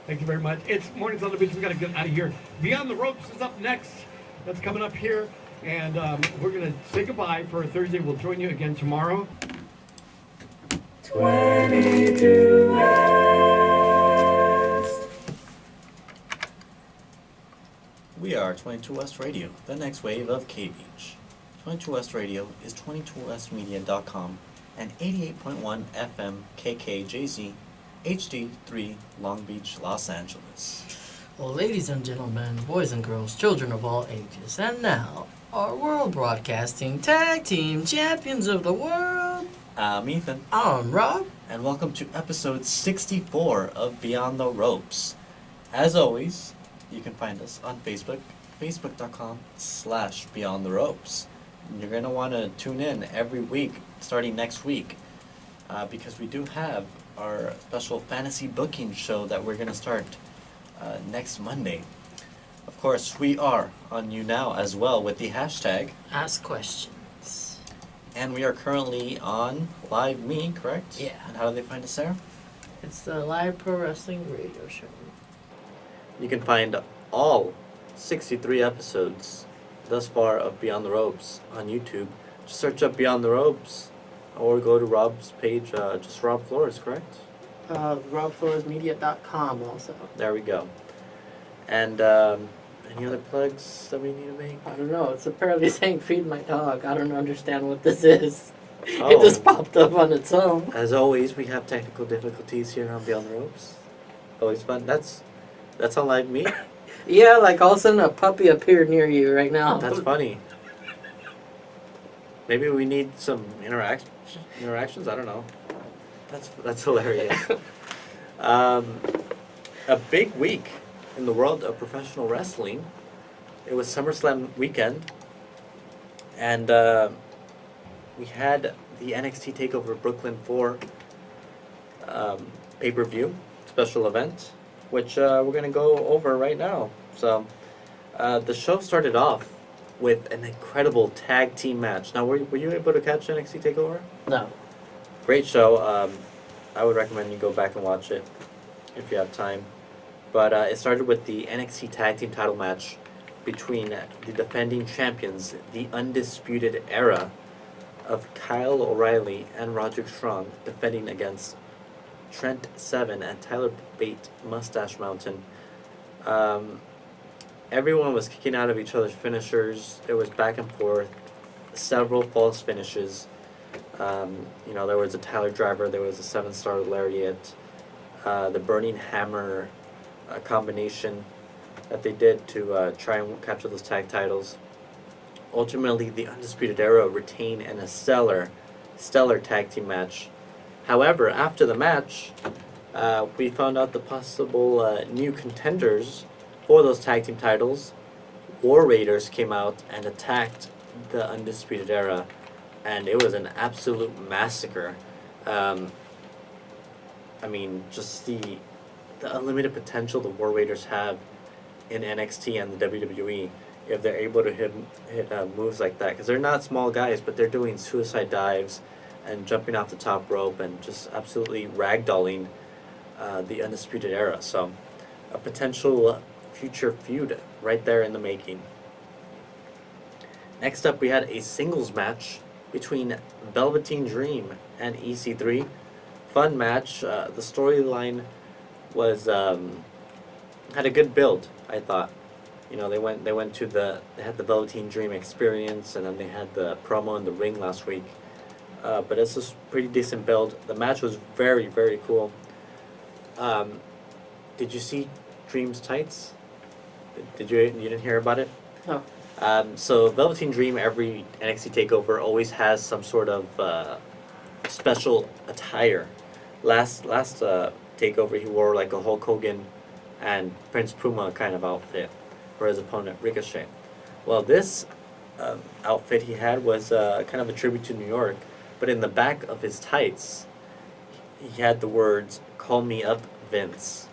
Thank you very much. It's Mornings on the Beach. We got to get out of here. Beyond the Ropes is up next. That's coming up here. And we're going to say goodbye for Thursday. We'll join you again tomorrow. 22 West. We are 22 West Radio, the next wave of K-Beach. 22 West Radio is 22westmedia.com and 88.1 FM KKJZ HD3 Long Beach, Los Angeles. Well, ladies and gentlemen, boys and girls, children of all ages, and now, our World Broadcasting Tag Team Champions of the World. I'm Ethan. I'm Rob. And welcome to episode 64 of Beyond the Ropes. As always, you can find us on Facebook, facebook.com/Beyond the Ropes. You're going to want to tune in every week, starting next week, because we do have our special fantasy booking show that we're going to start next Monday. Of course, we are on You Now as well with the hashtag Ask Questions. And we are currently on Live Me, correct? Yeah. And how do they find us there? It's the live pro wrestling radio show. You can find all 63 episodes thus far of Beyond the Ropes on YouTube. Just search up Beyond the Ropes or go to Rob's page, just Rob Flores, correct? RobFloresMedia.com also. There we go. And any other plugs that we need to make? I don't know. It's apparently saying feed my dog. I don't understand what this is. Oh. It just popped up on its own. As always, we have technical difficulties here on Beyond the Ropes. Always fun. That's on Live Me. Yeah, like all of a sudden a puppy appeared near you right now. That's funny. Maybe we need some interactions. I don't know. That's hilarious. A big week in the world of professional wrestling. It was SummerSlam weekend, and we had the NXT Takeover Brooklyn 4 pay-per-view special event, which we're going to go over right now. So, the show started off with an incredible tag team match. Now, were you able to catch NXT TakeOver? No. Great show. I would recommend you go back and watch it if you have time. But it started with the NXT Tag Team title match between the defending champions, the Undisputed Era of Kyle O'Reilly and Roderick Strong, defending against Trent Seven and Tyler Bate, Mustache Mountain. Everyone was kicking out of each other's finishers. It was back and forth, several false finishes. There was a Tyler Driver, there was a 7-star Lariat, the Burning Hammer combination that they did to try and capture those tag titles. Ultimately, the Undisputed Era retained in a stellar tag team match. However, after the match, we found out the possible new contenders for those tag team titles. War Raiders came out and attacked the Undisputed Era, and it was an absolute massacre. Just the unlimited potential the War Raiders have in NXT and the WWE if they're able to hit moves like that, because they're not small guys, but they're doing suicide dives and jumping off the top rope and just absolutely ragdolling the Undisputed Era. So a potential future feud right there in the making. Next up, we had a singles match between Velveteen Dream and EC3. Fun match. The storyline was had a good build, I thought. They had the Velveteen Dream experience, and then they had the promo in the ring last week. But it's a pretty decent build. The match was very, very cool. Did you see Dream's tights? You didn't hear about it? No. So Velveteen Dream, every NXT TakeOver always has some sort of special attire. Last TakeOver, he wore like a Hulk Hogan and Prince Puma kind of outfit for his opponent Ricochet. Well, this outfit he had was kind of a tribute to New York, but in the back of his tights, he had the words "Call me up, Vince."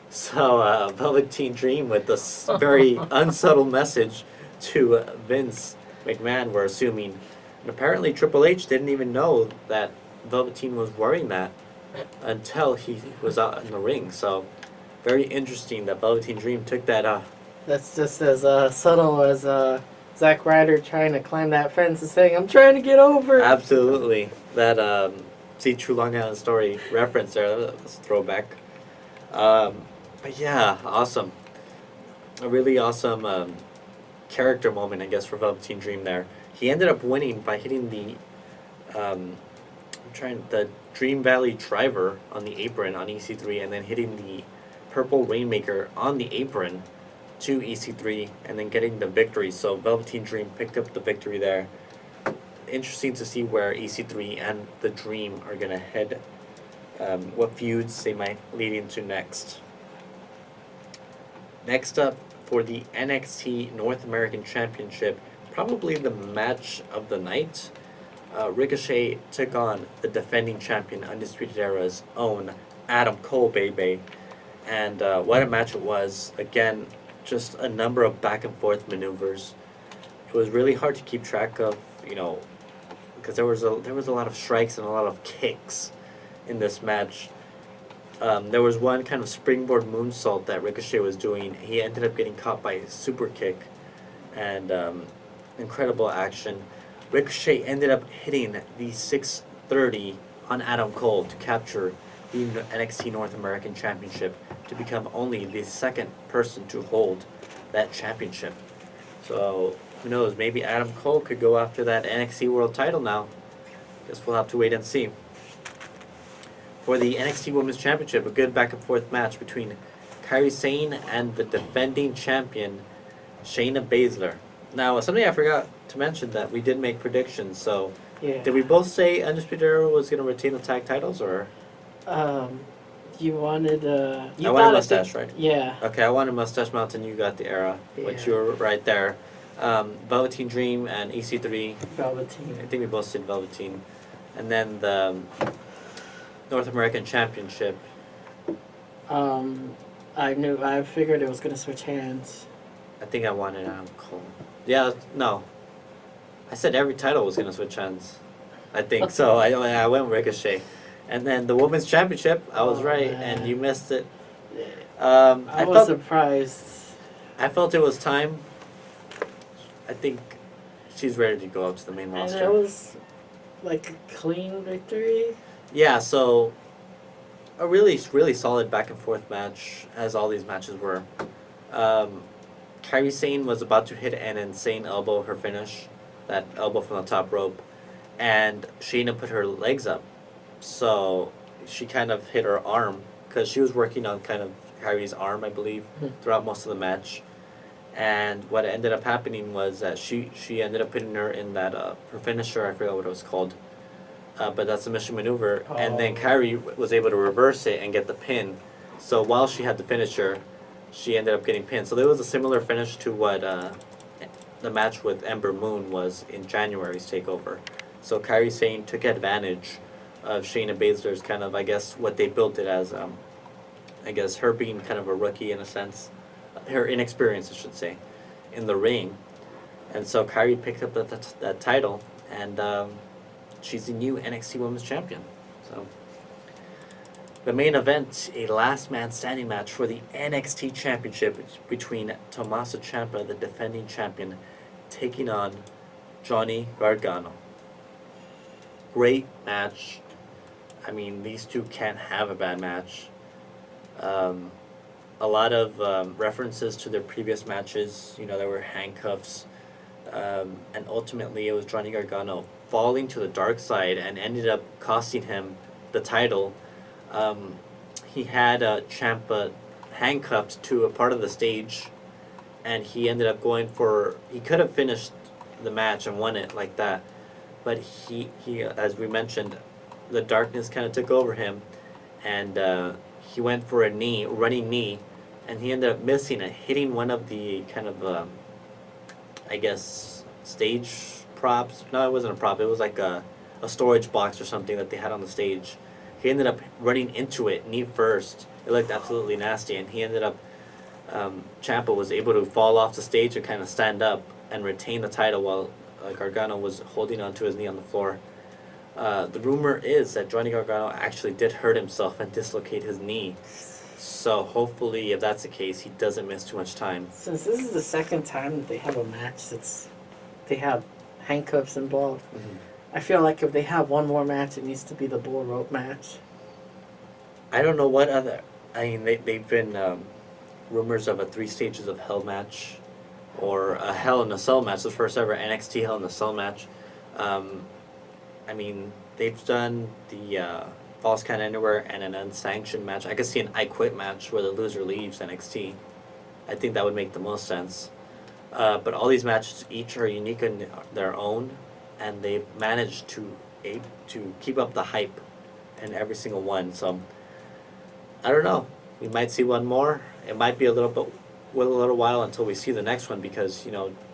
So Velveteen Dream with this very unsubtle message to Vince McMahon, we're assuming. And apparently Triple H didn't even know that Velveteen was wearing that until he was out in the ring. So very interesting that Velveteen Dream took that. That's just as subtle as Zack Ryder trying to climb that fence and saying, "I'm trying to get over." Absolutely, that see True Long Island Story reference there. That's a throwback. But yeah, awesome. A really awesome character moment, I guess, for Velveteen Dream there. He ended up winning by hitting the Dream Valley Driver on the apron on EC3, and then hitting the Purple Rainmaker on the apron to EC3, and then getting the victory. So Velveteen Dream picked up the victory there. Interesting to see where EC3 and the Dream are gonna head. What feuds they might lead into next. Next up for the NXT North American Championship, probably the match of the night. Ricochet took on the defending champion, Undisputed Era's own Adam Cole, baby. And what a match it was. Again, just a number of back and forth maneuvers. It was really hard to keep track of, because there was a lot of strikes and a lot of kicks in this match. There was one kind of springboard moonsault that Ricochet was doing. He ended up getting caught by a super kick, and incredible action. Ricochet ended up hitting the 630 on Adam Cole to capture the NXT North American Championship, to become only the second person to hold that championship. So who knows, maybe Adam Cole could go after that NXT World title now. Guess we'll have to wait and see. For the NXT Women's Championship, a good back and forth match between Kairi Sane and the defending champion, Shayna Baszler. Now, something I forgot to mention, that we did make predictions. So, Yeah. did we both say Undisputed Era was going to retain the tag titles, or? You wanted I wanted Mustache, right? Yeah. Okay, I wanted Mustache Mountain. You got the Era, which Yeah. you were right there. Velveteen Dream and EC3. Velveteen. I think we both said Velveteen, and then the North American Championship. I figured it was gonna switch hands. I think I wanted Adam Cole. Yeah, no. I said every title was gonna switch hands. I think so. I went Ricochet, and then the Women's Championship. I was right, man. and you missed it. I was surprised. I felt it was time. I think she's ready to go up to the main And roster. it was like a clean victory. Yeah, so a really, really solid back and forth match, as all these matches were. Kairi Sane was about to hit an insane elbow, her finish, that elbow from the top rope, and Shayna put her legs up. So she kind of hit her arm, because she was working on kind of Kairi's arm, I believe, throughout most of the match. And what ended up happening was that she ended up putting her in that, her finisher, I forgot what it was called. But that's a submission maneuver, and then Kairi was able to reverse it and get the pin. So while she had the finisher, she ended up getting pinned. So there was a similar finish to what the match with Ember Moon was in January's TakeOver. So Kairi Sane took advantage of Shayna Baszler's kind of, I guess, what they built it as, I guess, her being kind of a rookie in a sense. Her inexperience, I should say, in the ring. And so Kairi picked up that title, and she's the new NXT Women's Champion. So the main event, a last man standing match for the NXT Championship between Tommaso Ciampa, the defending champion, taking on Johnny Gargano. Great match. I mean, these two can't have a bad match. A lot of references to their previous matches. There were handcuffs. And ultimately, it was Johnny Gargano falling to the dark side and ended up costing him the title. He had Ciampa handcuffed to a part of the stage, and he ended up he could have finished the match and won it like that, but he as we mentioned, the darkness kind of took over him, and he went for a running knee, and he ended up missing it, hitting one of the kind of I guess stage props. No, it wasn't a prop. It was like a storage box or something that they had on the stage. He ended up running into it knee first. It looked absolutely nasty, and he ended up Ciampa was able to fall off the stage and kind of stand up and retain the title while Gargano was holding onto his knee on the floor. The rumor is that Johnny Gargano actually did hurt himself and dislocate his knee. So hopefully, if that's the case, he doesn't miss too much time. Since this is the second time that they have a match they have handcuffs involved, I feel like if they have one more match, it needs to be the bull rope match. I don't know what other. I mean, they've been rumors of a 3 Stages of Hell match, or a Hell in a Cell match, the first ever NXT Hell in a Cell match. I mean, they've done the Falls Count Anywhere and an unsanctioned match. I could see an I Quit match where the loser leaves NXT. I think that would make the most sense. But all these matches each are unique in their own, and they've managed to keep up the hype in every single one. So I don't know. We might see one more. It might be a little while until we see the next one, because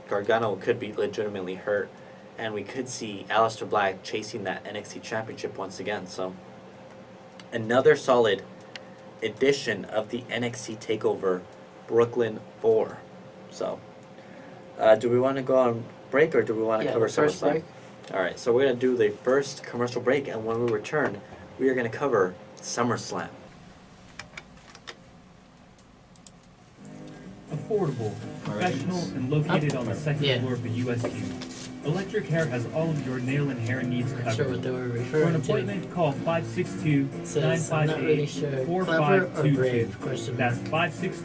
Gargano could be legitimately hurt, and we could see Aleister Black chasing that NXT Championship once again. So another solid edition of the NXT Takeover Brooklyn 4. So do we want to go on break, or do we want to cover first SummerSlam? break. All right, so we're going to do the first commercial break, and when we return, we are going to cover SummerSlam. Affordable, professional, and located on the second floor of the USQ. Electric Hair has all of your nail and hair needs Not sure what covered. they were For an referring to. appointment, call Says, I'm not really sure. Clever or 562-958-4522. brave? Question mark. That's I missed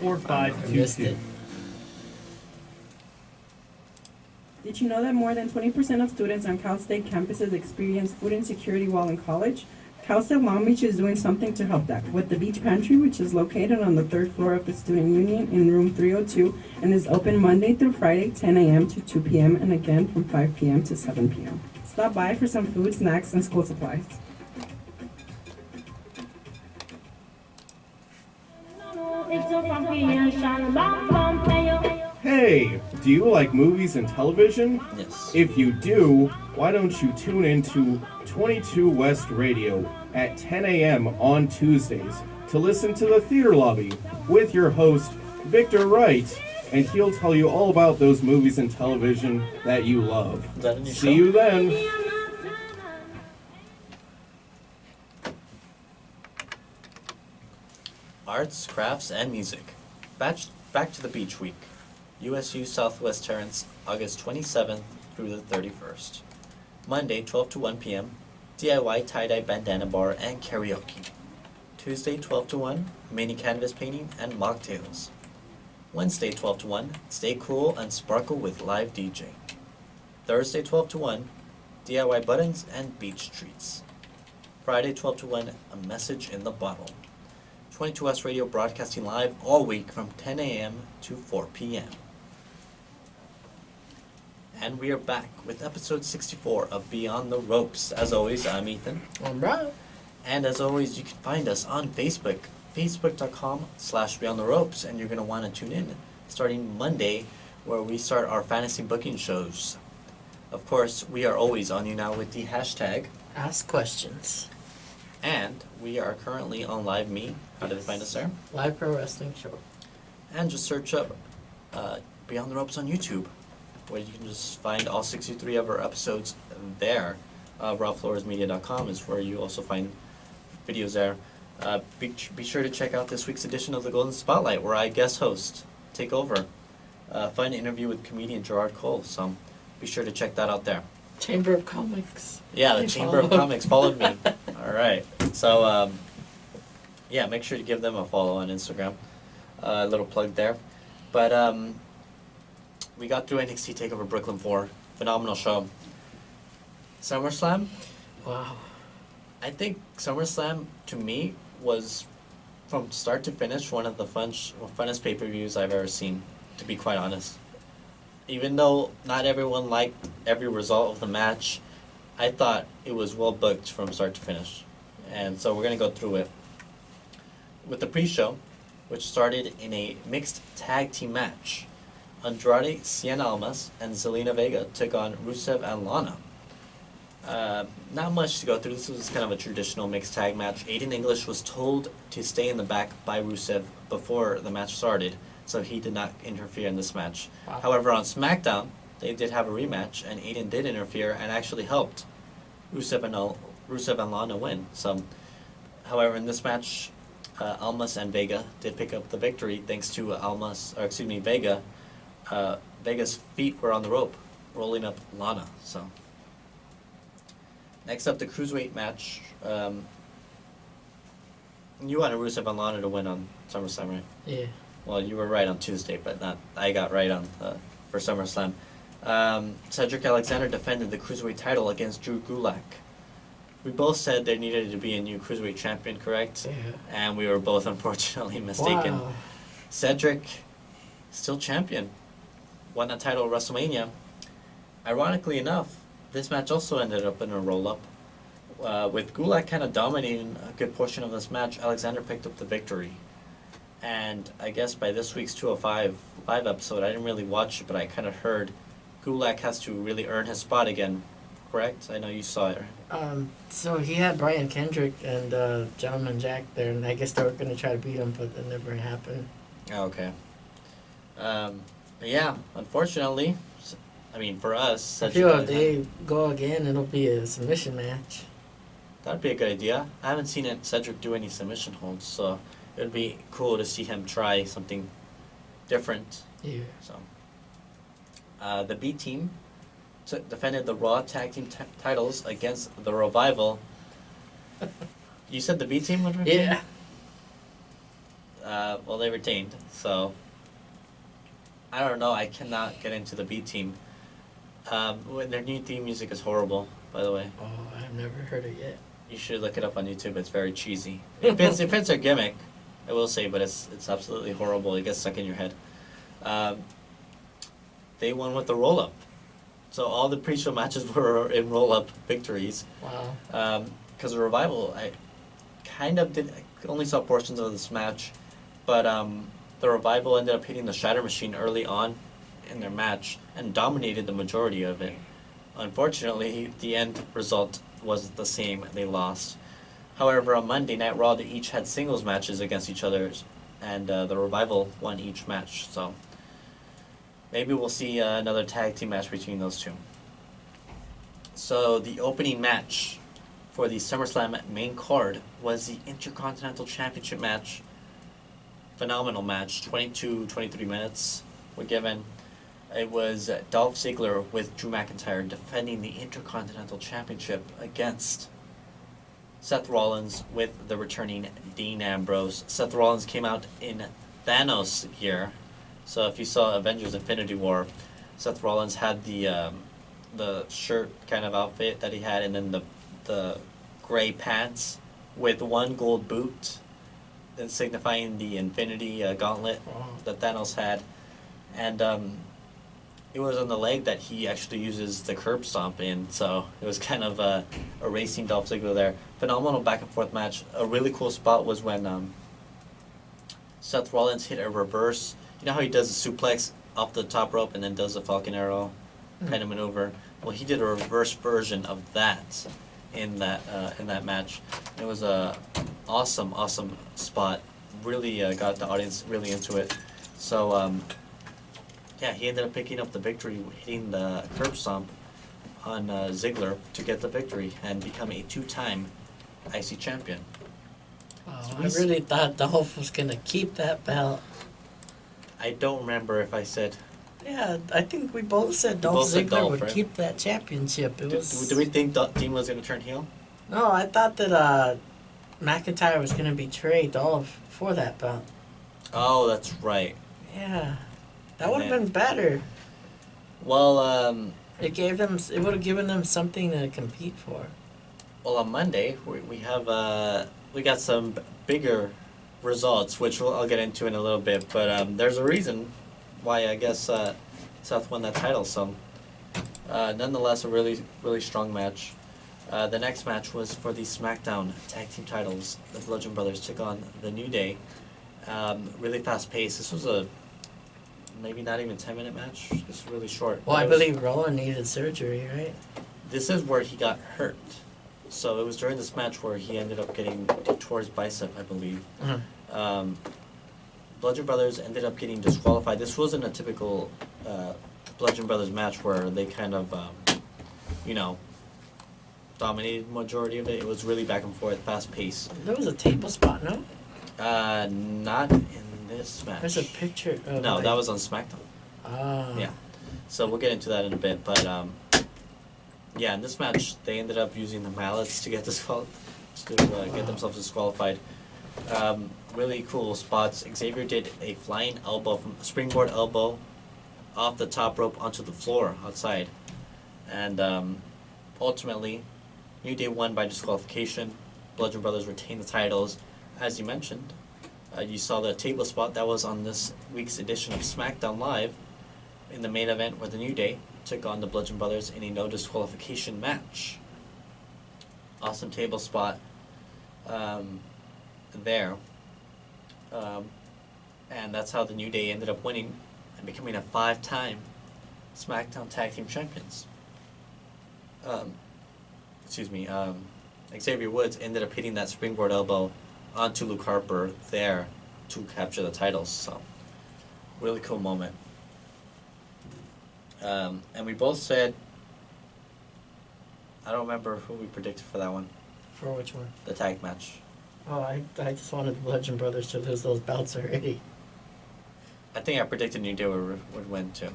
562-958-4522. it. Did you know that more than 20% of students on Cal State campuses experience food insecurity while in college? Cal State Long Beach is doing something to help that with the Beach Pantry, which is located on the 3rd floor of the Student Union in room 302 and is open Monday through Friday, 10 a.m. to 2 p.m. and again from 5 p.m. to 7 p.m. Stop by for some food, snacks, and school supplies. Hey, do you like movies and television? Yes. If you do, why don't you tune into 22 West Radio at 10 a.m. on Tuesdays to listen to the Theater Lobby with your host, Victor Wright, and he'll tell you all about those movies and television that you love. Is that a new See show? you then. Arts, crafts, and music. Back to the Beach Week. USU Southwest Terrace, August 27th through the 31st. Monday, 12 to 1 p.m., DIY tie-dye bandana bar and karaoke. Tuesday, 12 to 1, mini canvas painting and mocktails. Wednesday, 12 to 1, stay cool and sparkle with live DJ. Thursday, 12 to 1, DIY buttons and beach treats. Friday, 12 to 1, a message in the bottle. 22S Radio broadcasting live all week from 10 a.m. to 4 p.m. And we are back with episode 64 of Beyond the Ropes. As always, I'm Ethan. I'm Brian. And as always, you can find us on Facebook, facebook.com/Beyond the Ropes. And you're going to want to tune in starting Monday, where we start our fantasy booking shows. Of course, we are always on you now with the hashtag. Ask questions. And we are currently on Live Me. How did they find us there? Live Pro Wrestling Show. And just search up Beyond the Ropes on YouTube, where you can just find all 63 of our episodes there. RobFloresMedia.com is where you also find videos there. Be sure to check out this week's edition of the Golden Spotlight, where I guest host, take over. Fun interview with comedian Gerard Cole, so be sure to check that out there. Chamber of Comics. Yeah, the Chamber of Comics followed me. All right. So, yeah, make sure to give them a follow on Instagram. A little plug there. But we got through NXT TakeOver Brooklyn 4. Phenomenal show. SummerSlam. Wow. I think SummerSlam, to me, was, from start to finish, one of the funnest pay-per-views I've ever seen, to be quite honest. Even though not everyone liked every result of the match, I thought it was well booked from start to finish. And so we're going to go through it. With the pre-show, which started in a mixed tag team match, Andrade Cien Almas and Zelina Vega took on Rusev and Lana. Not much to go through. This was kind of a traditional mixed tag match. Aiden English was told to stay in the back by Rusev before the match started, so he did not interfere in this match. Wow. However, on SmackDown, they did have a rematch, and Aiden did interfere and actually helped Rusev and Lana win. So, However, in this match, Almas and Vega did pick up the victory thanks to Vega. Vega's feet were on the rope, rolling up Lana. So, next up, the cruiserweight match. You wanted Rusev and Lana to win on SummerSlam, right? Yeah. Well, you were right on Tuesday, but not. I got right on for SummerSlam. Cedric Alexander defended the cruiserweight title against Drew Gulak. We both said there needed to be a new cruiserweight champion, correct? Yeah. And we were both unfortunately mistaken. Wow. Cedric, still champion, won the title at WrestleMania. Ironically enough, this match also ended up in a roll-up. With Gulak kind of dominating a good portion of this match, Alexander picked up the victory. And I guess by this week's 205 live episode, I didn't really watch it, but I kind of heard Gulak has to really earn his spot again, correct? I know you saw it. So he had Brian Kendrick and Gentleman Jack there, and I guess they were going to try to beat him, but that never happened. Oh, okay. But yeah, unfortunately, I mean, for us... I feel if they go again, it'll be a submission match. That'd be a good idea. I haven't seen Cedric do any submission holds, so it would be cool to see him try something different. Yeah. So, the B team defended the Raw Tag Team titles against the Revival. You said the B team would retain? Yeah. Well, they retained, so I don't know. I cannot get into the B team. Their new theme music is horrible, by the way. Oh, I've never heard it yet. You should look it up on YouTube. It's very cheesy. It fits their gimmick, I will say, but it's absolutely horrible. It gets stuck in your head. They won with the roll-up. So all the pre-show matches were in roll-up victories. Wow. Because the Revival, I only saw portions of this match, but the Revival ended up hitting the Shatter Machine early on in their match and dominated the majority of it. Unfortunately, the end result was the same. They lost. However, on Monday Night Raw, they each had singles matches against each other, and the Revival won each match. So maybe we'll see another tag team match between those two. So the opening match for the SummerSlam main card was the Intercontinental Championship match. Phenomenal match. 23 minutes were given. It was Dolph Ziggler with Drew McIntyre defending the Intercontinental Championship against Seth Rollins with the returning Dean Ambrose. Seth Rollins came out in Thanos gear. So if you saw Avengers Infinity War, Seth Rollins had the shirt kind of outfit that he had, and then the gray pants with one gold boot, and signifying the Infinity Gauntlet that Thanos had. And it was on the leg that he actually uses the curb stomp in, so it was kind of a racing Dolph Ziggler there. Phenomenal back and forth match. A really cool spot was when Seth Rollins hit a reverse. You know how he does a suplex off the top rope and then does a Falcon Arrow kind of maneuver? Well, he did a reverse version of that in that match. It was a awesome spot. Really got the audience really into it. So yeah, he ended up picking up the victory, hitting the curb stomp on Ziggler to get the victory and become a 2-time IC champion. Wow, I really thought Dolph was going to keep that belt. I don't remember if I said... Yeah, I think we both said Dolph Ziggler would keep that championship. Do we think Dean was going to turn heel? No, I thought that McIntyre was going to betray Dolph for that belt. Oh, that's right. Yeah. That would have been better. Well, it would have given them something to compete for. Well, on Monday we got some bigger results, which I'll get into in a little bit. But there's a reason why I guess Seth won that title. So nonetheless, a really strong match. The next match was for the SmackDown Tag Team titles. The Bludgeon Brothers took on the New Day. Really fast pace. This was a maybe not even 10-minute match. It's really short. Well, I believe Rowan needed surgery, right? This is where he got hurt. So it was during this match where he ended up getting tore his bicep, I believe. Mm-hmm. Bludgeon Brothers ended up getting disqualified. This wasn't a typical Bludgeon Brothers match where they kind of, dominated majority of it. It was really back and forth, fast pace. There was a table spot, no? Not in this match. There's a picture of No, like, that was on SmackDown. Ah. Yeah. So we'll get into that in a bit, but yeah, in this match they ended up using the mallets to get get themselves disqualified. Really cool spots. Xavier did a flying elbow from springboard elbow off the top rope onto the floor outside, and ultimately, New Day won by disqualification. Bludgeon Brothers retained the titles, as you mentioned. You saw the table spot that was on this week's edition of SmackDown Live in the main event where the New Day took on the Bludgeon Brothers in a no disqualification match. Awesome table spot there. And that's how the New Day ended up winning and becoming a 5-time SmackDown Tag Team Champions. Xavier Woods ended up hitting that springboard elbow onto Luke Harper there to capture the titles. So, really cool moment. And we both said, I don't remember who we predicted for that one, For which one? the tag match. Oh, I just wanted the Bludgeon Brothers to lose those belts already. I think I predicted New Day would win too,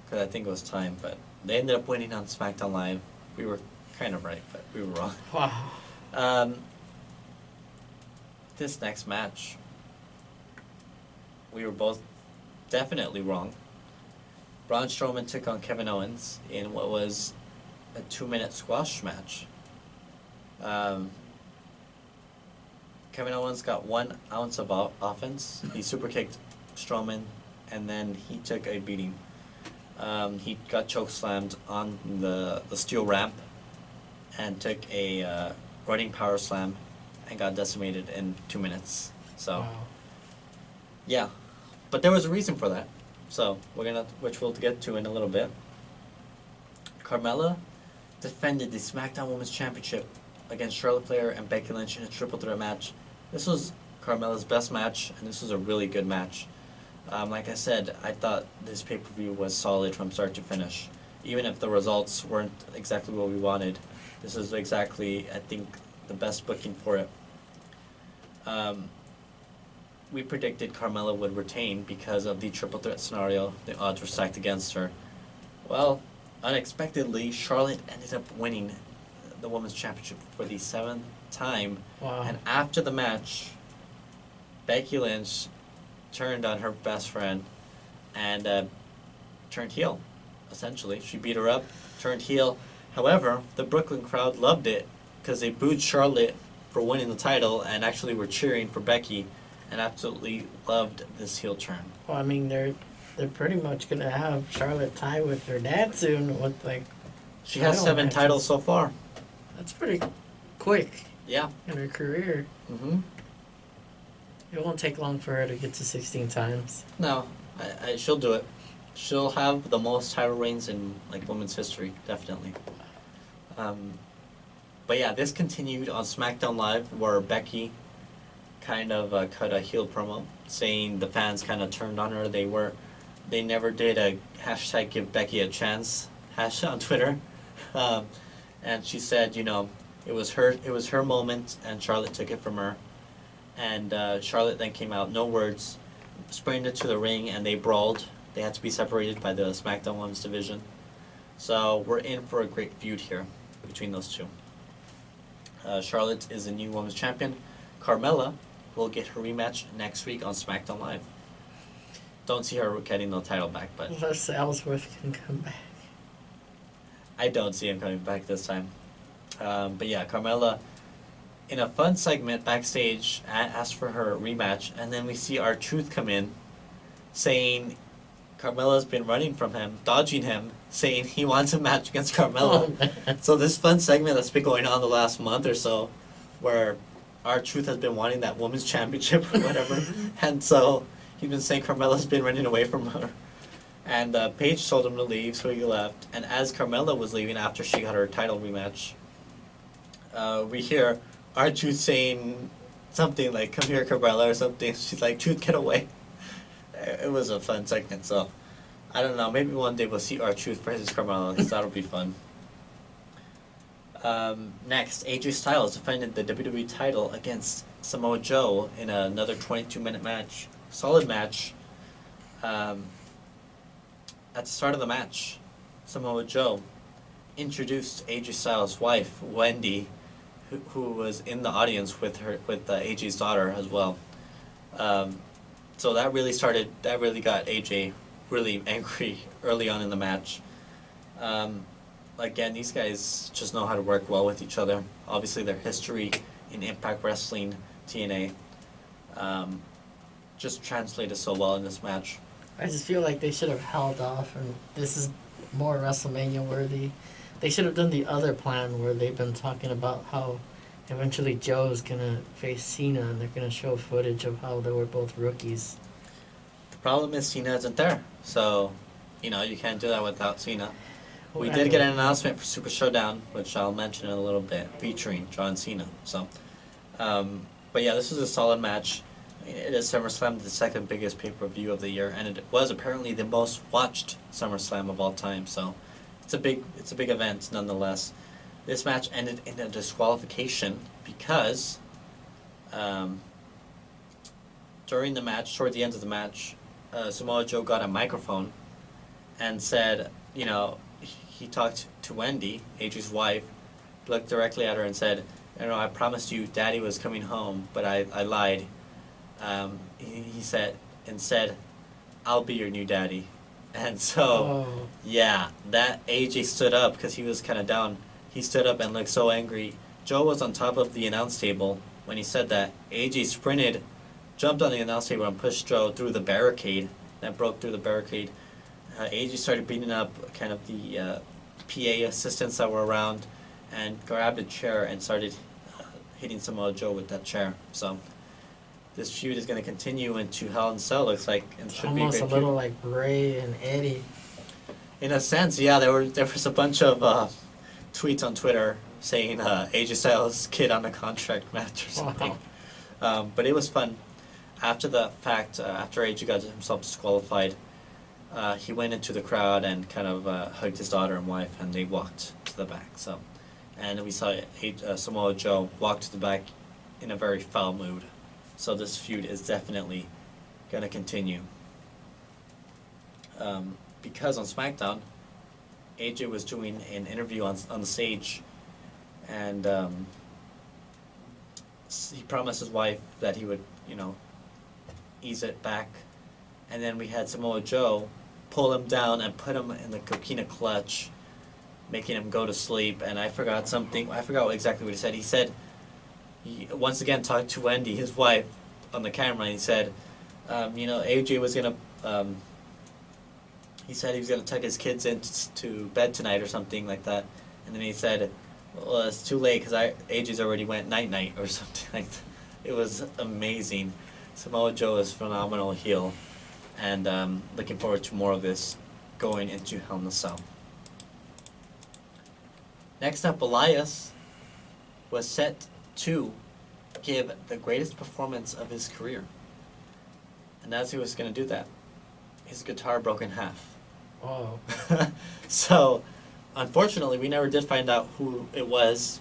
because I think it was time, but they ended up winning on SmackDown Live. We were kind of right, but we were wrong. Wow. This next match, we were both definitely wrong. Braun Strowman took on Kevin Owens in what was a 2-minute squash match. Kevin Owens got 1 ounce of offense. He super kicked Strowman, and then he took a beating. He got chokeslammed on the steel ramp and took a running power slam and got decimated in 2 minutes. So, Wow. yeah. But there was a reason for that. So, which we'll get to in a little bit. Carmella defended the SmackDown Women's Championship against Charlotte Flair and Becky Lynch in a triple threat match. This was Carmella's best match, and this was a really good match. Like I said, I thought this pay-per-view was solid from start to finish. Even if the results weren't exactly what we wanted, this is exactly, I think, the best booking for it. We predicted Carmella would retain because of the triple threat scenario. The odds were stacked against her. Well, unexpectedly, Charlotte ended up winning the Women's Championship for the 7th time. Wow. And after the match, Becky Lynch turned on her best friend and turned heel, essentially. She beat her up, turned heel. However, the Brooklyn crowd loved it because they booed Charlotte for winning the title and actually were cheering for Becky and absolutely loved this heel turn. Well, I mean, they're pretty much gonna have Charlotte tie with her dad soon. With like, She has title 7 matches. titles so far. That's pretty quick Yeah. in her career. Mm-hmm. It won't take long for her to get to 16 times. No, she'll do it. She'll have the most title reigns in like women's history, definitely. But yeah, this continued on SmackDown Live where Becky kind of cut a heel promo saying the fans kind of turned on her. They never did a hashtag give Becky a chance hashtag on Twitter, and she said, you know, it was her moment and Charlotte took it from her, and Charlotte then came out, no words, sprinted to the ring and they brawled. They had to be separated by the SmackDown Women's division. So we're in for a great feud here between those two. Charlotte is the new Women's Champion. Carmella will get her rematch next week on SmackDown Live. Don't see her getting the title back, but Unless Ellsworth can come back. I don't see him coming back this time. But yeah, Carmella, in a fun segment backstage, asked for her rematch, and then we see R-Truth come in, saying Carmella's been running from him, dodging him, saying he wants a match against Carmella. So this fun segment that's been going on the last month or so, where R-Truth has been wanting that women's championship or whatever, and so he's been saying Carmella's been running away from her. And Paige told him to leave, so he left. And as Carmella was leaving after she got her title rematch, we hear R-Truth saying something like, "Come here, Carmella," or something. She's like, "Truth, get away." It was a fun segment, so I don't know. Maybe one day we'll see R-Truth versus Carmella, because that'll be fun. Next, AJ Styles defended the WWE title against Samoa Joe in another 22-minute match. Solid match. At the start of the match, Samoa Joe introduced AJ Styles' wife, Wendy, who was in the audience with AJ's daughter as well. So that really got AJ really angry early on in the match. Again, these guys just know how to work well with each other. Obviously, their history in Impact Wrestling, TNA, just translated so well in this match. I just feel like they should have held off, and this is more WrestleMania worthy. They should have done the other plan where they've been talking about how eventually Joe's gonna face Cena, and they're gonna show footage of how they were both rookies. The problem is Cena isn't there, so you can't do that without Cena. We Well, did get an announcement for Super Showdown, which I'll mention in a little bit, featuring John Cena. So, but yeah, this was a solid match. It is SummerSlam, the second biggest pay-per-view of the year, and it was apparently the most watched SummerSlam of all time. So, it's a big event nonetheless. This match ended in a disqualification because during the match, toward the end of the match, Samoa Joe got a microphone and said, he talked to Wendy, AJ's wife, looked directly at her and said, I promised you Daddy was coming home, but I lied. He said, I'll be your new daddy. And so, yeah, that AJ stood up because he was kind of down. He stood up and looked so angry. Joe was on top of the announce table when he said that. AJ sprinted, jumped on the announce table and pushed Joe through the barricade. That broke through the barricade. AJ started beating up kind of the PA assistants that were around and grabbed a chair and started hitting Samoa Joe with that chair. So this feud is going to continue into Hell in a Cell, looks like, and should be a Almost great a little feud. like Ray and Eddie. In a sense, yeah, there was a bunch of tweets on Twitter saying AJ Styles kid on a contract match or something. Wow. But it was fun. After the fact, after AJ got himself disqualified, he went into the crowd and kind of hugged his daughter and wife, and they walked to the back. So, and we saw Samoa Joe walk to the back in a very foul mood. So this feud is definitely going to continue. Because on SmackDown, AJ was doing an interview on the stage, and he promised his wife that he would, ease it back. And then we had Samoa Joe pull him down and put him in the coquina clutch, making him go to sleep. And I forgot exactly what he said. He said, he once again talked to Wendy, his wife, on the camera, and he said, AJ was going to, he said he was going to tuck his kids into bed tonight or something like that. And then he said, well, it's too late because AJ's already went night-night or something like that. It was amazing. Samoa Joe is phenomenal heel. And looking forward to more of this going into Hell in a Cell. Next up, Elias was set to give the greatest performance of his career. And as he was going to do that, his guitar broke in half. Oh. So, unfortunately, we never did find out who it was.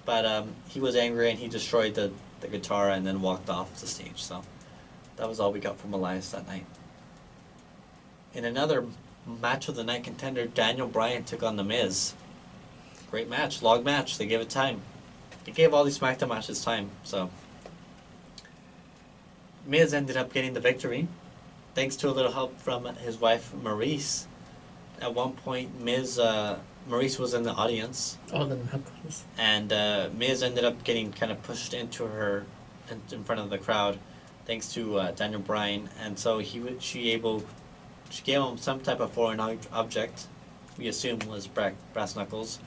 But he was angry and he destroyed the guitar and then walked off the stage. So that was all we got from Elias that night. In another match of the night contender, Daniel Bryan took on The Miz. Great match, long match. They gave it time. They gave all these SmackDown matches time. So Miz ended up getting the victory, thanks to a little help from his wife Maurice. At one point, Maurice was in the audience. Oh, the knuckles. And Miz ended up getting kind of pushed into her, in front of the crowd, thanks to Daniel Bryan. And so she gave him some type of foreign object, we assume was brass knuckles.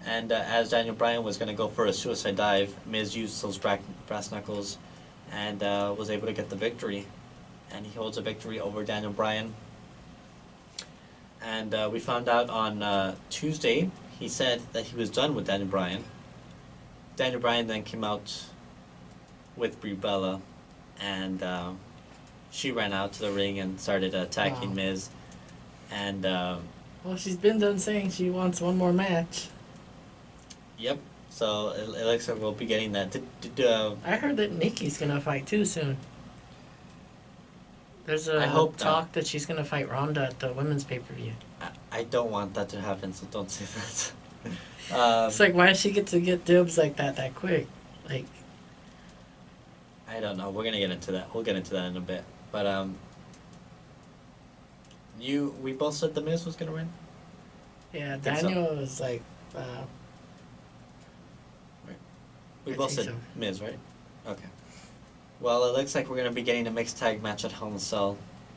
And as Daniel Bryan was going to go for a suicide dive, Miz used those brass knuckles and was able to get the victory. And he holds a victory over Daniel Bryan. And we found out on Tuesday, he said that he was done with Daniel Bryan. Daniel Bryan then came out with Brie Bella, and she ran out to the ring and started attacking Wow. Miz. And Well, she's been done saying she wants one more match. Yep. So it looks like we'll be getting that. I heard that Nikki's gonna fight too soon. There's a I hope talk that she's gonna fight Ronda at the women's pay-per-view. I don't want that to happen, so don't say that. It's like, why does she get to get dibs like that quick? Like, I don't know. We're gonna get into that. We'll get into that in a bit. But we both said the Miz was gonna win. yeah, Think so. Daniel was like, We I both think said so. Miz, right? Okay. Well, it looks like we're gonna be getting a mixed tag match at Hell in a Cell.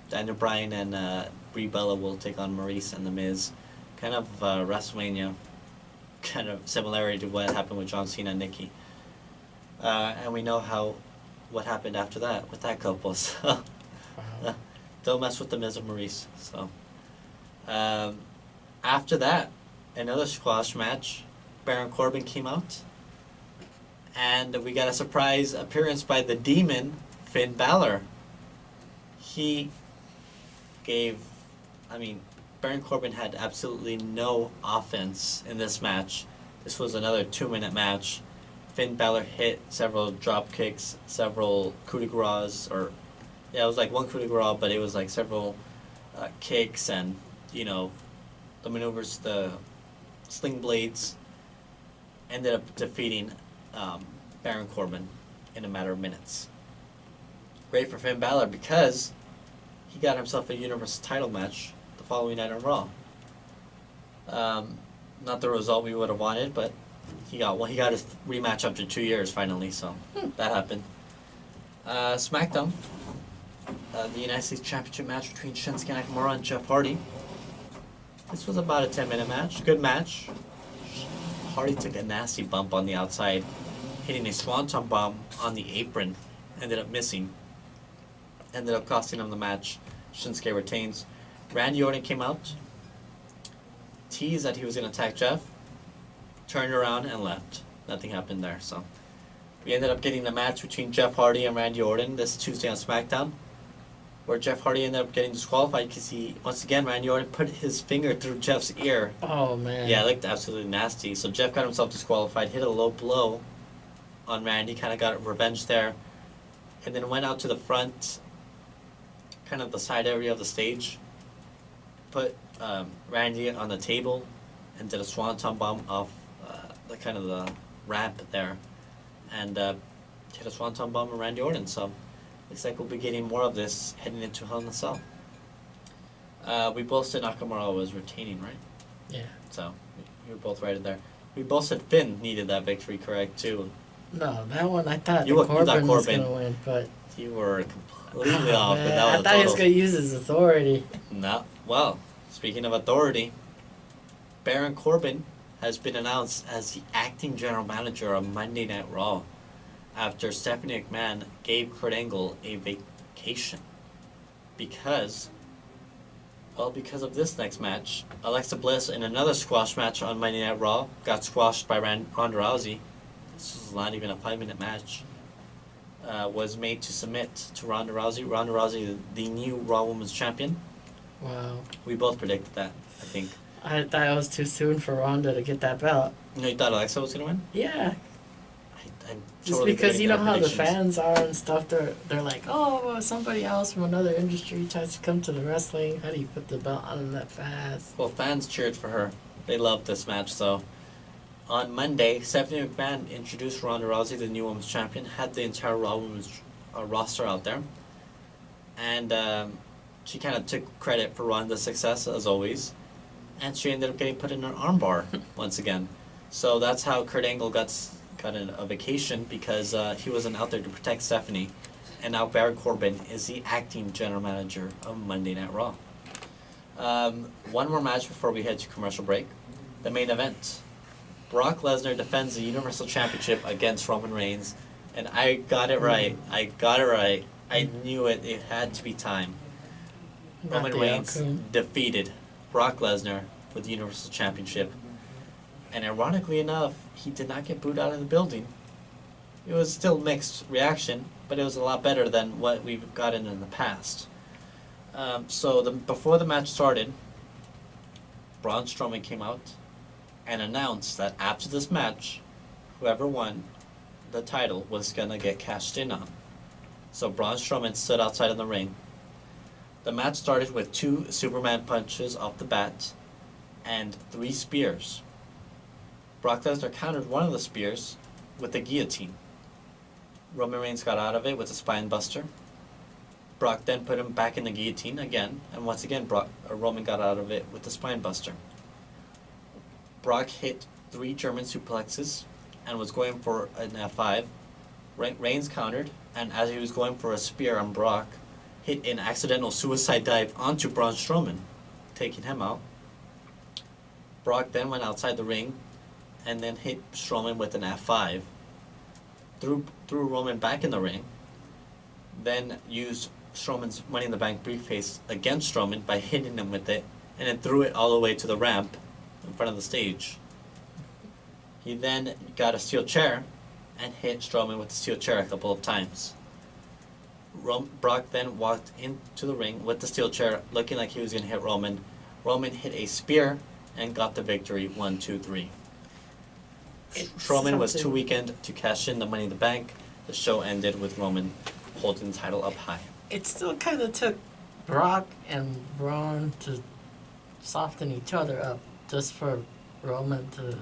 Daniel Bryan and Brie Bella will take on Maurice and the Miz. Kind of WrestleMania, kind of similarity to what happened with John Cena and Nikki. And we know what happened after that with that couple. So wow. don't mess with the Miz and Maurice. So after that, another squash match. Baron Corbin came out. And we got a surprise appearance by the Demon, Finn Balor. Baron Corbin had absolutely no offense in this match. This was another 2-minute match. Finn Balor hit several drop kicks, several coup de grace, it was like one coup de grace, but it was like several kicks and, the maneuvers, the sling blades. Ended up defeating Baron Corbin in a matter of minutes. Great for Finn Balor because he got himself a Universal title match the following night on Raw. Not the result we would have wanted, but he got his rematch after 2 years finally, so that happened. SmackDown, the United States Championship match between Shinsuke Nakamura and Jeff Hardy. This was about a 10-minute match. Good match. Hardy took a nasty bump on the outside, hitting a swanton bomb on the apron, ended up missing, ended up costing him the match. Shinsuke retains. Randy Orton came out, teased that he was going to attack Jeff, turned around and left. Nothing happened there, so we ended up getting the match between Jeff Hardy and Randy Orton this Tuesday on SmackDown, where Jeff Hardy ended up getting disqualified because once again, Randy Orton put his finger through Jeff's ear. Oh man. Yeah, it looked absolutely nasty. So Jeff got himself disqualified, hit a low blow on Randy, kind of got revenge there, and then went out to the front, kind of the side area of the stage, put Randy on the table, and did a swanton bomb off the ramp there, and hit a swanton bomb on Randy Orton. So looks like we'll be getting more of this heading into Hell in a Cell. We both said Nakamura was retaining, right? Yeah. So we were both right there. We both said Finn needed that victory, correct, too. No, that one I thought You thought Corbin was Corbin. gonna win, but You were completely off, man, but that was I thought he was gonna use his authority. No. Well, speaking of authority, Baron Corbin has been announced as the acting general manager of Monday Night Raw after Stephanie McMahon gave Kurt Angle a vacation because of this next match. Alexa Bliss, in another squash match on Monday Night Raw, got squashed by Ronda Rousey. This was not even a 5-minute match. Was made to submit to Ronda Rousey. Ronda Rousey, the new Raw Women's Champion. Wow. We both predicted that, I think. I thought it was too soon for Ronda to get that belt. No, you thought Alexa was going to win? Yeah. I'm Just totally because you know forgetting how their the predictions. fans are and stuff, they're like, oh, well, somebody else from another industry tries to come to the wrestling. How do you put the belt on them that fast? Well, fans cheered for her. They loved this match, so. On Monday, Stephanie McMahon introduced Ronda Rousey, the new Women's Champion, had the entire Raw Women's roster out there. And she kind of took credit for Ronda's success, as always. And she ended up getting put in an armbar once again. So that's how Kurt Angle got a vacation, because he wasn't out there to protect Stephanie. And now Baron Corbin is the acting general manager of Monday Night Raw. One more match before we head to commercial break. The main event. Brock Lesnar defends the Universal Championship against Roman Reigns. And I got it right. I knew it. It had to be time. Not Roman the Reigns outcome. defeated Brock Lesnar for the Universal Championship. And ironically enough, he did not get booed out of the building. It was still mixed reaction, but it was a lot better than what we've gotten in the past. Before the match started, Braun Strowman came out, and announced that after this match, whoever won the title was gonna get cashed in on. So Braun Strowman stood outside of the ring. The match started with 2 Superman punches off the bat and 3 spears. Brock Lesnar countered one of the spears with the guillotine. Roman Reigns got out of it with a spine buster. Brock then put him back in the guillotine again, and once again Roman got out of it with the spine buster. Brock hit 3 German suplexes and was going for an F5. Reigns countered, and as he was going for a spear on Brock, hit an accidental suicide dive onto Braun Strowman, taking him out. Brock then went outside the ring and then hit Strowman with an F5, threw Roman back in the ring, then used Strowman's Money in the Bank briefcase against Strowman by hitting him with it, and then threw it all the way to the ramp in front of the stage. He then got a steel chair and hit Strowman with the steel chair a couple of times. Brock then walked into the ring with the steel chair, looking like he was going to hit Roman. Roman hit a spear and got the victory, 1, 2, 3. Strowman was too weakened to cash in the Money in the Bank. The show ended with Roman holding the title up high. It still kind of took Brock and Braun to soften each other up just for Roman to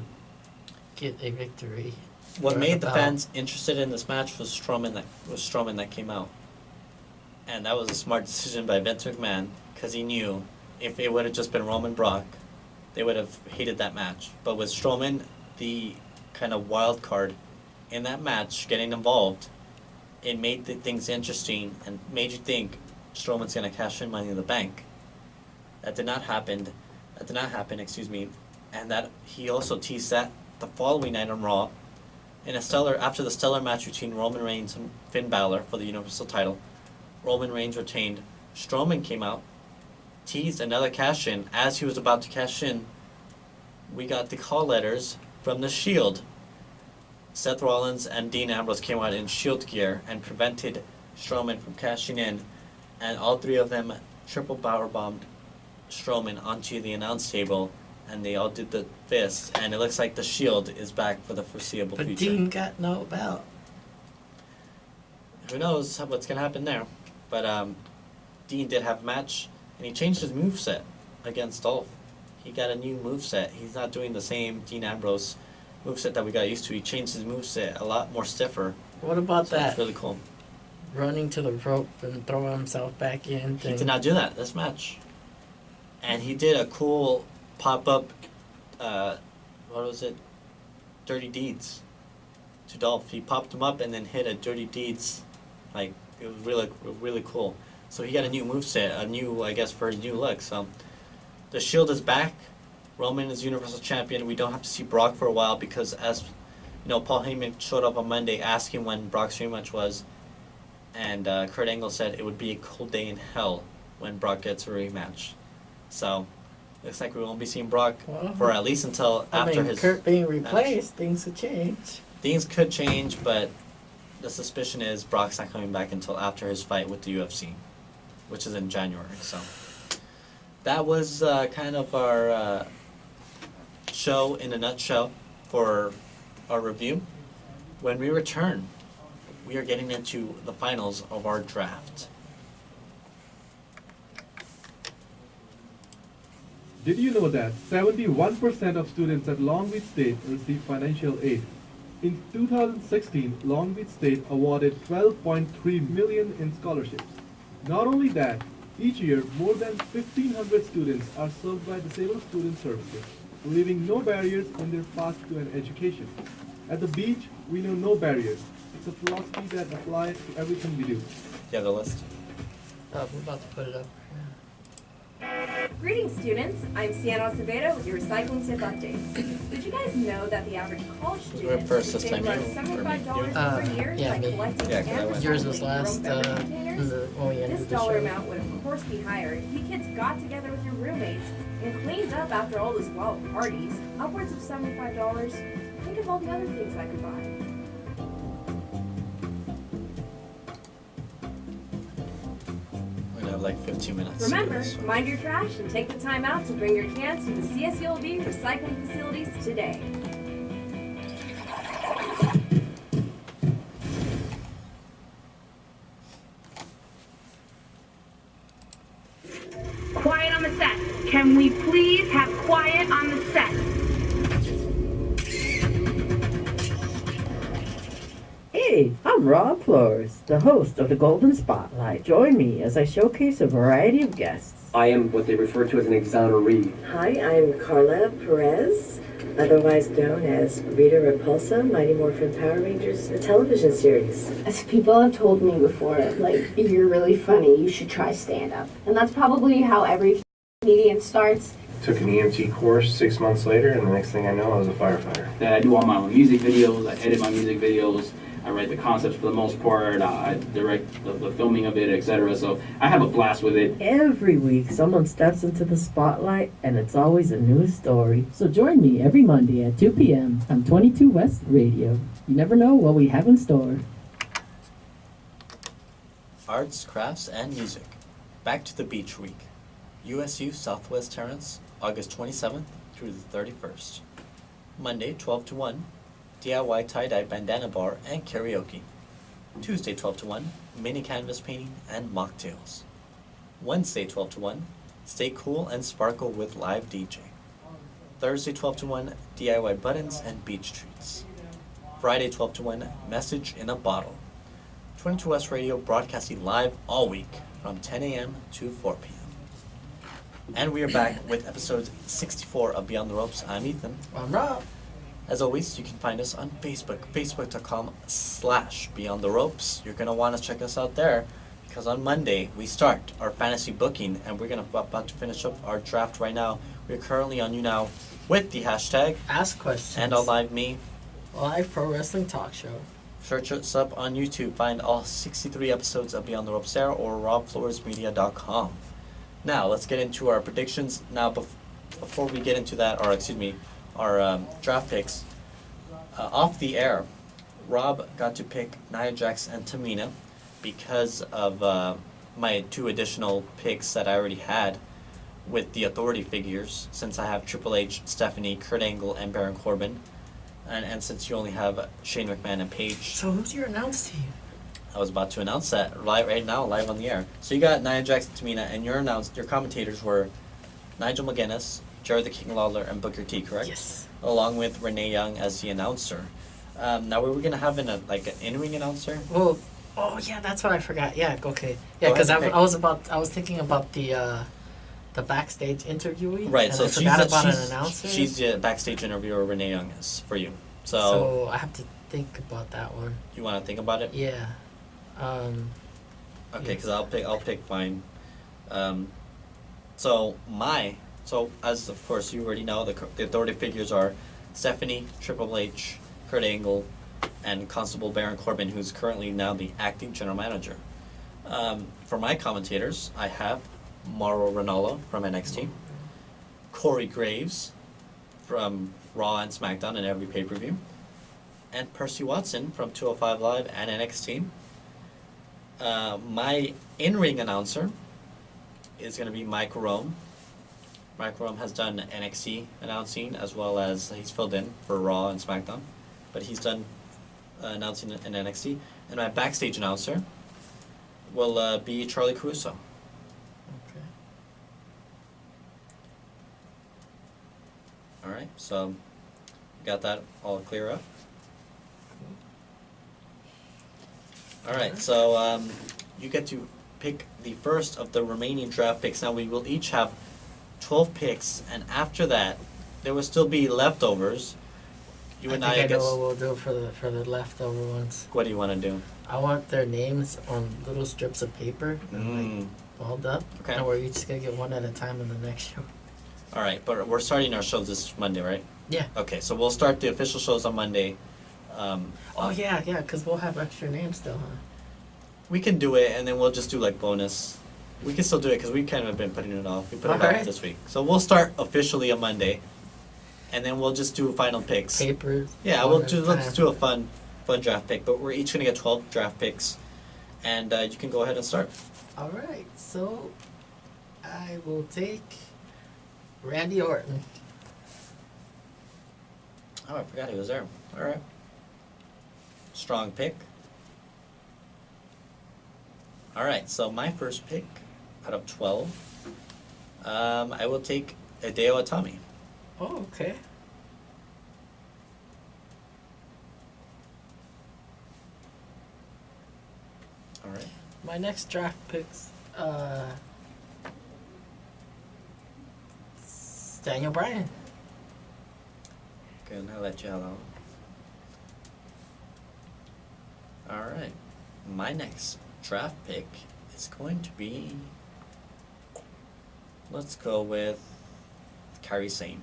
get a victory. What or made a the belt. fans interested in this match was Strowman that came out. And that was a smart decision by Vince McMahon, because he knew if it would have just been Roman Brock, they would have hated that match. But with Strowman, the kind of wild card in that match, getting involved, it made the things interesting and made you think Strowman's going to cash in Money in the Bank. That did not happen, and that he also teased that the following night on Raw, after the stellar match between Roman Reigns and Finn Balor for the Universal title. Roman Reigns retained. Strowman came out, teased another cash in. As he was about to cash in, we got the call letters from the Shield. Seth Rollins and Dean Ambrose came out in Shield gear and prevented Strowman from cashing in, and all 3 of them triple powerbombed Strowman onto the announce table, and they all did the fist, and it looks like the Shield is back for the foreseeable But future. Dean got no belt. Who knows what's going to happen there. But Dean did have a match, and he changed his moveset against Dolph. He got a new moveset. He's not doing the same Dean Ambrose moveset that we got used to. He changed his moveset a lot more stiffer. What about So that? it's really cool. Running to the rope and throwing himself back in. He did not do that this match. And he did a cool pop-up, Dirty Deeds to Dolph. He popped him up and then hit a Dirty Deeds. Like, it was really cool. So he got a new moveset, for his new look. So the Shield is back. Roman is Universal Champion. We don't have to see Brock for a while because, as you know, Paul Heyman showed up on Monday asking when Brock's rematch was, and Kurt Angle said it would be a cold day in hell when Brock gets a rematch. So looks like we won't be seeing Brock for at least until after his Kurt being match. replaced, things could change. Things could change, but the suspicion is Brock's not coming back until after his fight with the UFC, which is in January. So that was kind of our show in a nutshell for our review. When we return, we are getting into the finals of our draft. Did you know that 71% of students at Long Beach State receive financial aid? In 2016, Long Beach State awarded $12.3 million in scholarships. Not only that, each year more than 1,500 students are served by Disabled Student Services, leaving no barriers in their path to an education. At the beach, we know no barriers. It's a philosophy that applies to everything we do. Do you have the list? We're about to put it up. Greetings, students. I'm Sienna Acevedo with your Recycling Tip Updates. Did you guys know that the average college student first can this save time, around you? $75 Uh, per year yeah, by me. collecting Yeah, 'cause I and went. Yours was recycling last your own beverage containers? when we ended This the dollar show. amount would of course be higher if you kids got together with your roommates and cleaned up after all those wild parties. Upwards of $75. Think of all the other things I could buy. We're gonna have like 15 minutes. Remember, So- mind your trash and take the time out to bring your cans to the CSULB recycling facilities today. Quiet on the set. Can we please have quiet on the set? Hey, I'm Rob Flores, the host of the Golden Spotlight. Join me as I showcase a variety of guests. I am what they refer to as an exoneree. Hi, I'm Carla Perez, otherwise known as Rita Repulsa, Mighty Morphin Power Rangers, a television series. As people have told me before, like, if you're really funny, you should try stand-up. And that's probably how every comedian starts. Took an EMT course 6 months later, and the next thing I know, I was a firefighter. That I do all my own music videos, I edit my music videos, I write the concepts for the most part, I direct the filming of it, etc. So I have a blast with it. Every week, someone steps into the spotlight, and it's always a new story. So join me every Monday at 2 p.m. on 22 West Radio. You never know what we have in store. Arts, crafts, and music. Back to the Beach Week. USU Southwest Terrace, August 27th through the 31st. Monday, 12 to 1. DIY tie-dye bandana bar and karaoke. Tuesday 12 to 1, mini canvas painting and mocktails. Wednesday 12 to 1, stay cool and sparkle with live DJ. Thursday 12 to 1, DIY buttons and beach treats. Friday 12 to 1, message in a bottle. 22 West Radio broadcasting live all week from 10 a.m. to 4 p.m. And we are back with episode 64 of Beyond the Ropes. I'm Ethan. I'm Rob. As always, you can find us on Facebook, facebook.com/Beyond the Ropes. You're going to want to check us out there because on Monday we start our fantasy booking and we're about to finish up our draft right now. We're currently on YouNow with the hashtag Ask Questions and Alive Me Live Pro Wrestling Talk Show. Search us up on YouTube. Find all 63 episodes of Beyond the Ropes there or robfloresmedia.com. Now, let's get into our predictions. Now, before we get into that, our draft picks, off the air, Rob got to pick Nia Jax and Tamina because of my 2 additional picks that I already had with the authority figures, since I have Triple H, Stephanie, Kurt Angle, and Baron Corbin, and since you only have Shane McMahon and Paige. So who's your announce team? I was about to announce that right now, live on the air. So you got Nia Jax and Tamina, and your commentators were Nigel McGuinness, Jared the King Lawler, and Booker T, correct? Yes. Along with Renee Young as the announcer. Now, were we going to have an in-ring announcer? Well, oh yeah, that's what I forgot. Yeah, okay. Yeah, because I was thinking about the backstage interviewee. Right, and so I forgot about an announcer. She's the backstage interviewer, Renee Young is, for you. So I have to think about that one. You want to think about it? Yeah. Okay, because I'll pick mine. So as of course you already know, the authority figures are Stephanie, Triple H, Kurt Angle, and Constable Baron Corbin, who's currently now the acting general manager. For my commentators, I have Mauro Ranallo from NXT, Corey Graves from Raw and SmackDown and every pay-per-view, and Percy Watson from 205 Live and NXT. My in-ring announcer is going to be Mike Rome. Mike Rome has done NXT announcing as well as he's filled in for Raw and SmackDown, but he's done announcing in NXT. And my backstage announcer will be Charlie Caruso. Okay. All right, so got that all clear up. All right, so you get to pick the first of the remaining draft picks. Now we will each have 12 picks, and after that, there will still be leftovers. I know what we'll do for the leftover ones. What do you want to do? I want their names on little strips of paper, balled up. Okay. And we're each gonna get one at a time in the next show. All right, but we're starting our shows this Monday, right? Yeah. Okay, so we'll start the official shows on Monday. Yeah, because we'll have extra names still, huh? We can do it, and then we'll just do like bonus. We can still do it because we kind of been putting it off. We put it off this week, so we'll start officially on Monday, and then we'll just do final picks. Papers. Yeah, let's do a fun draft pick. But we're each gonna get 12 draft picks, and you can go ahead and start. All right, so I will take Randy Orton. Oh, I forgot he was there. All right. Strong pick. All right, so my first pick out of 12, I will take Hideo Itami. Oh, okay. All right. My next draft picks, Daniel Bryan. Good, I'll let you have that one. All right. My next draft pick is going to be, let's go with Kairi Sane,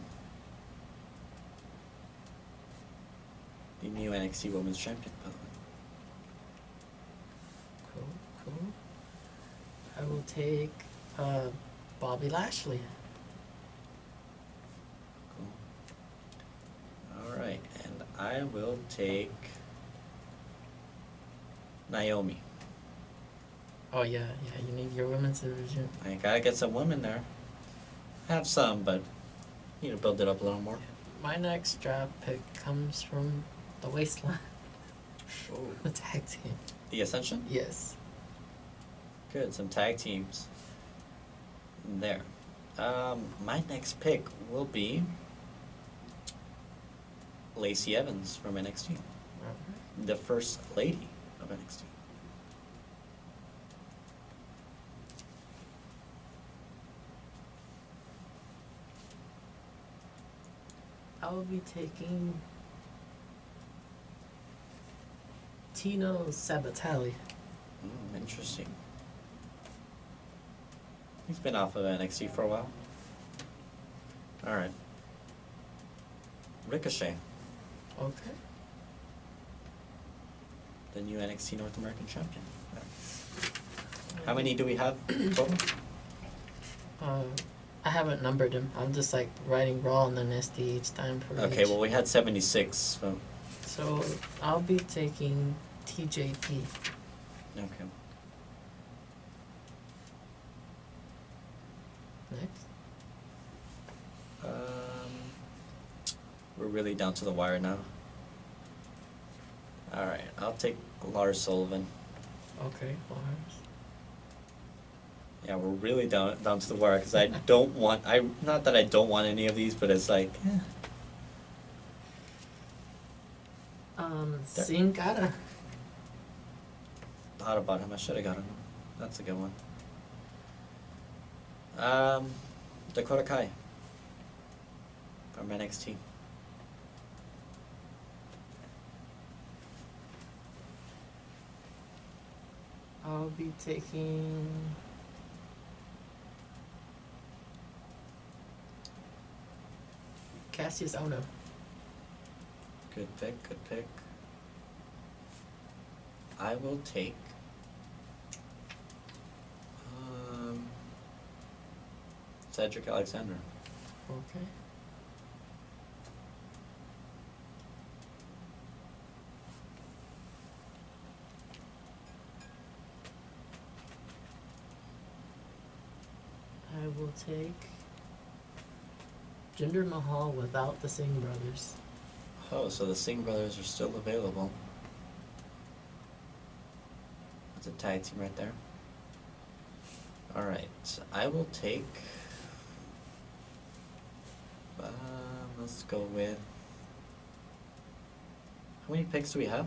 the new NXT Women's Champion, by the way. Cool. I will take Bobby Lashley. All right, and I will take Naomi. Oh yeah, you need your women's division. I gotta get some women there. I have some, but need to build it up a little more. My next draft pick comes from the Wasteland. Oh. The tag team. The Ascension? Yes. Good, some tag teams there. My next pick will be Lacey Evans from NXT. The first lady of NXT. I will be taking Tino Sabatelli. Interesting. He's been off of NXT for a while. Alright. Ricochet, Okay. the new NXT North American champion. How many do we have total? I haven't numbered them. I'm just like writing Raw and then SD each time for Okay, each. well we had 76, so So I'll be taking TJP. okay. Next. We're really down to the wire now. Alright, I'll take Lars Sullivan. Okay, Lars. Yeah, we're really down to the wire because I don't want, not that I don't want any of these, but it's like, There. Sin Cara. thought about him, I should have got him. That's a good one. Dakota Kai from NXT. I'll be taking Cassius Ohno. Good pick, good pick. I will take Cedric Alexander. Okay. I will take Jinder Mahal without the Singh brothers. Oh, so the Singh brothers are still available. That's a tag team right there. Alright, I will take... let's go with... How many picks do we have?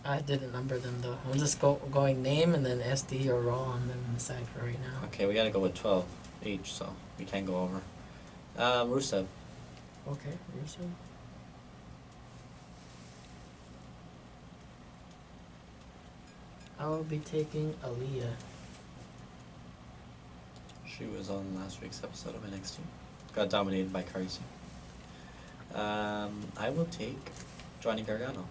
I didn't number them though. I'm just going name and then SD or Raw and then decide for right now. Okay, we gotta go with 12 each, so we can't go over. Rusev. Okay, Rusev. I will be taking Aaliyah. She was on last week's episode of NXT. Got dominated by Carisi. I will take Johnny Gargano.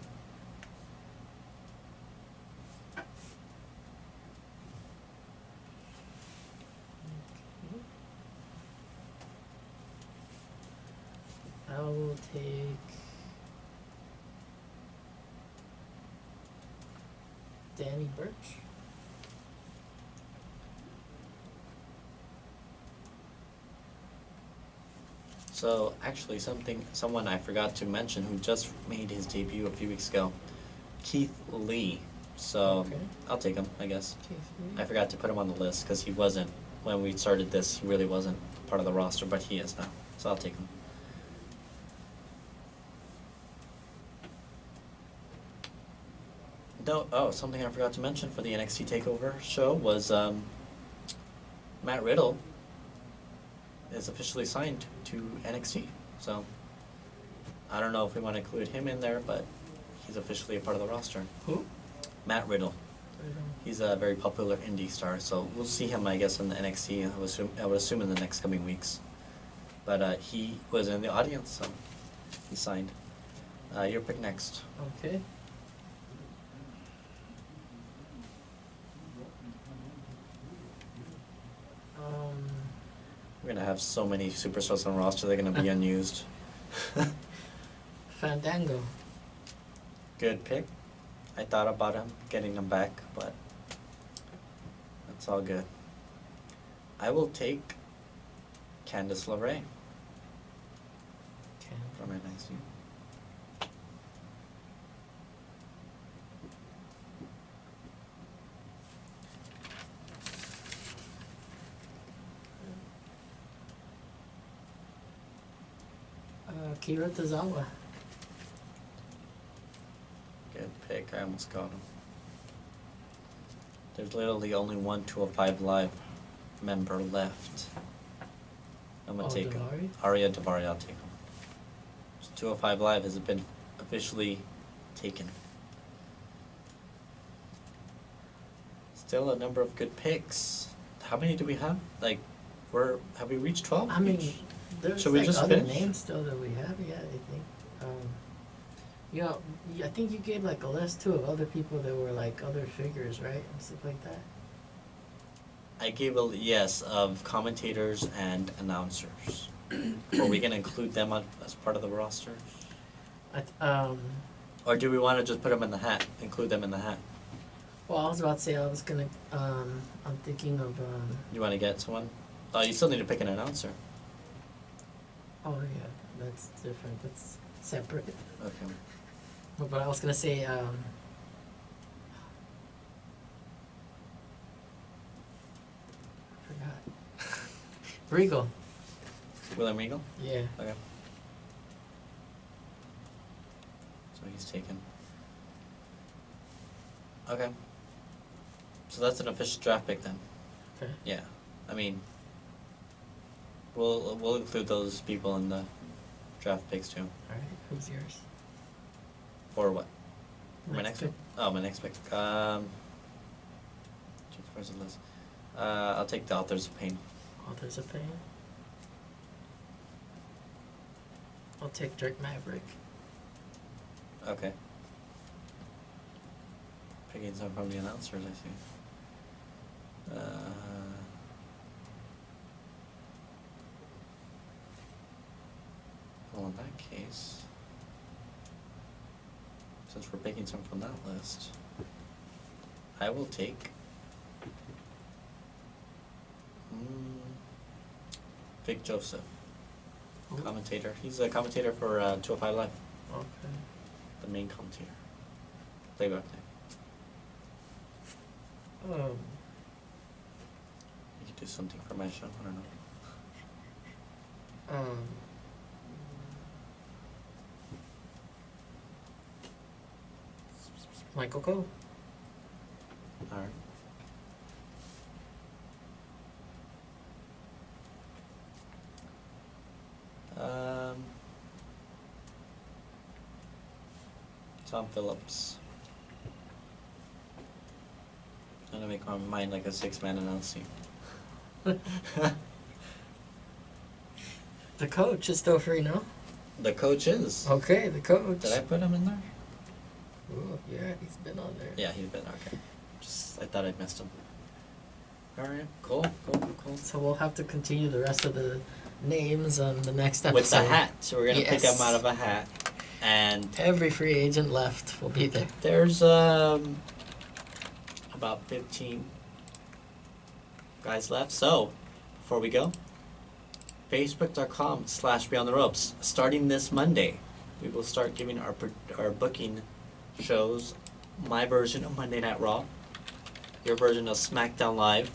I will take Danny Burch. So actually, someone I forgot to mention who just made his debut a few weeks ago, Keith Lee. So Okay. I'll take him, I guess. Keith Lee. I forgot to put him on the list because he wasn't when we started this. He really wasn't part of the roster, but he is now. So I'll take him. No, oh, something I forgot to mention for the NXT Takeover show was Matt Riddle is officially signed to NXT. So I don't know if we want to include him in there, but he's officially a part of the roster. Who? Matt Riddle. He's a very popular indie star, so we'll see him, I guess, in the NXT. I would assume in the next coming weeks. But he was in the audience, so he signed. Your pick next. Okay. We're gonna have so many superstars on the roster; they're gonna be unused. Fandango. Good pick. I thought about him getting him back, but that's all good. I will take Candice LeRae from NXT. Kira Tozawa. Good pick. I almost got him. There's literally only one 205 Live member left. I'm gonna take him. Daivari? Arya Daivari, I'll take him. 205 Live has been officially taken. Still a number of good picks. How many do we have? Like, have we reached 12? I mean, there's Should we like just other finish? names still that we have yet, I think. I think you gave like a list too of other people that were like other figures, right? And stuff like that. I gave a yes of commentators and announcers. Are we gonna include them as part of the roster? Or do we want to just put them in the hat? Include them in the hat? Well, I was about to say I was gonna. I'm thinking of. You want to get someone? Oh, you still need to pick an announcer. Oh yeah, that's different. That's separate. Okay. But I was gonna say. I forgot. Regal. William Regal? Yeah. Okay. So he's taken. Okay. So that's an official draft pick then. Okay. Yeah. I mean, we'll include those people in the draft picks too. All right. Who's yours? For what? For my Next next pick. pick? Oh, my next pick. Jeez, where's the list? I'll take the Authors of Pain. Authors of Pain. I'll take Drake Maverick. Okay. Picking some from the announcers, I see. Well, in that case, since we're picking some from that list, I will take Vic Joseph, commentator. He's a commentator for 205 Live. Okay. The main commentator. Playback thing. You could do something for my show. I don't know. Michael Cole. All right. Tom Phillips. I'm gonna make my mind like a 6-man announcing. The coach is still free, no? The coach is. Okay, the coach. Did I put him in there? Ooh, yeah, he's been on there. Yeah, he's been okay. I thought I'd missed him. All right, cool. So we'll have to continue the rest of the names on the next episode. With the hat, so we're gonna pick Yes. them out of a hat, and every free agent left will be there. there's about 15 guys left. So before we go, Facebook.com/Beyond the Ropes. Starting this Monday, we will start giving our booking shows. My version of Monday Night Raw, your version of SmackDown Live.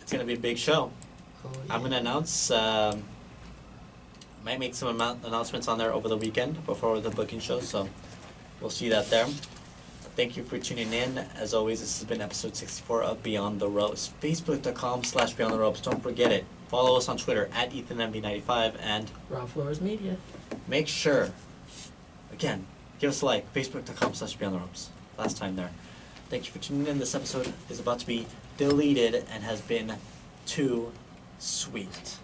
It's going to be a big show. Oh, I'm going to announce, might make some announcements on there over the weekend before the booking show, so we'll see that there. Thank you for tuning in. As always, this has been episode 64 of Beyond the Ropes. Facebook.com/Beyond the Ropes. Don't forget it. Follow us on Twitter at EthanMB95 and Rob Flores Media. make sure, again, give us a like. Facebook.com/Beyond the Ropes. Last time there. Thank you for tuning in. This episode is about to be deleted and has been too sweet.